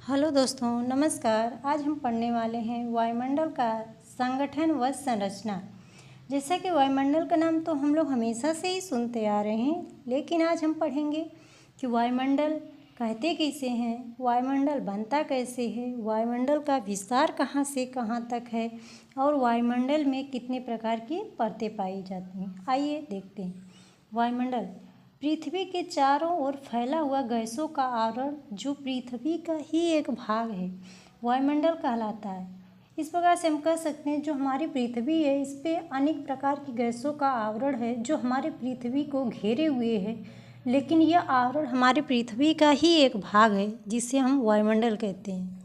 Hello दोस्तों, नमस्कार। आज हम पढ़ने वाले हैं वायुमंडल का संगठन व संरचना। जैसा कि वायुमंडल का नाम तो हम लोग हमेशा से ही सुनते आ रहे हैं, लेकिन आज हम पढ़ेंगे कि वायुमंडल कहते कैसे हैं, वायुमंडल बनता कैसे है, वायुमंडल का विस्तार कहाँ से कहाँ तक है और वायुमंडल में कितने प्रकार की परतें पाई जाती हैं। आइए देखते हैं। वायुमंडल पृथ्वी के चारों ओर फैला हुआ गैसों का आवरण जो पृथ्वी का ही एक भाग है, वायुमंडल कहलाता है। इस प्रकार से हम कह सकते हैं जो हमारी पृथ्वी है इस पे अनेक प्रकार की गैसों का आवरण है जो हमारे पृथ्वी को घेरे हुए है, लेकिन यह आवरण हमारी पृथ्वी का ही एक भाग है जिसे हम वायुमंडल कहते हैं।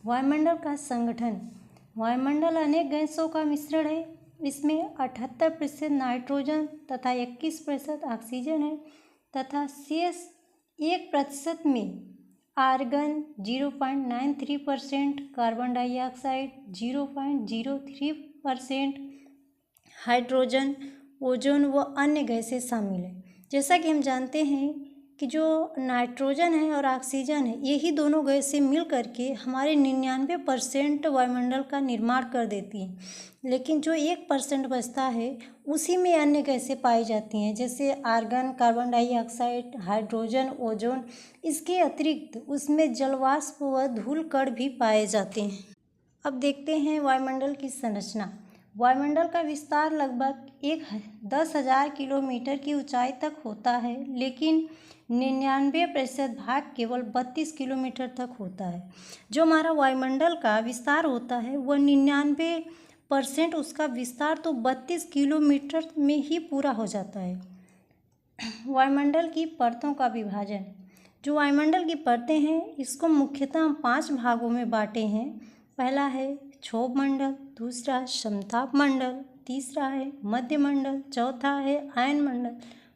वायुमंडल का संगठन। वायुमंडल अनेक गैसों का मिश्रण है। इसमें 78% नाइट्रोजन तथा 21% ऑक्सीजन है तथा शेष 1% में argon 0.93%, carbon dioxide 0.03%, hydrogen, ozone व अन्य गैसें शामिल हैं। जैसा कि हम जानते हैं कि जो नाइट्रोजन है और ऑक्सीजन है, यही दोनों गैसें मिल करके हमारे 99% वायुमंडल का निर्माण कर देती हैं, लेकिन जो 1% बचता है उसी में अन्य गैसें पाई जाती हैं, जैसे argon, carbon dioxide, hydrogen, ozone. इसके अतिरिक्त उसमें जलवाष्प व धूल कण भी पाए जाते हैं। अब देखते हैं वायुमंडल की संरचना। वायुमंडल का विस्तार लगभग 10,000 किलोमीटर की ऊंचाई तक होता है, लेकिन 99% भाग केवल 32 किलोमीटर तक होता है। जो हमारा वायुमंडल का विस्तार होता है वह 99% उसका विस्तार तो 32 किलोमीटर में ही पूरा हो जाता है। वायुमंडल की परतों का विभाजन। जो वायुमंडल की परतें हैं इसको मुख्यतः हम 5 भागों में बांटे हैं। पहला है क्षोभ मंडल, दूसरा समताप मंडल, तीसरा है मध्य मंडल, चौथा है आयन मंडल,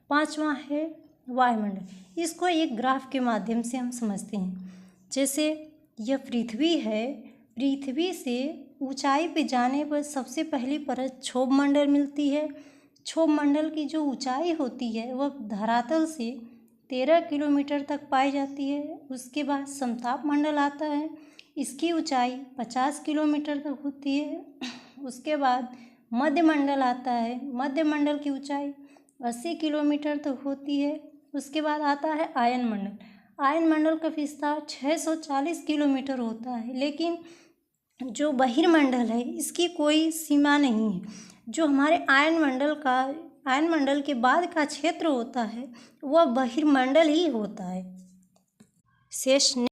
पांचवा है वायुमंडल। इसको एक ग्राफ के माध्यम से हम समझते हैं। जैसे यह पृथ्वी है, पृथ्वी से ऊंचाई पे जाने पर सबसे पहली परत क्षोभ मंडल मिलती है। क्षोभ मंडल की जो ऊंचाई होती है वह धरातल से 13 किलोमीटर तक पाई जाती है। उसके बाद समताप मंडल आता है, इसकी ऊंचाई 50 किलोमीटर तक होती है। उसके बाद मध्य मंडल आता है, मध्य मंडल की ऊंचाई 80 किलोमीटर तक होती है। उसके बाद आता है आयन मंडल। आयन मंडल का विस्तार 640 किलोमीटर होता है, लेकिन जो बहिर्मंडल है इसकी कोई सीमा नहीं है। जो हमारे आयन मंडल के बाद का क्षेत्र होता है वह बहिर्मंडल ही होता है। शेष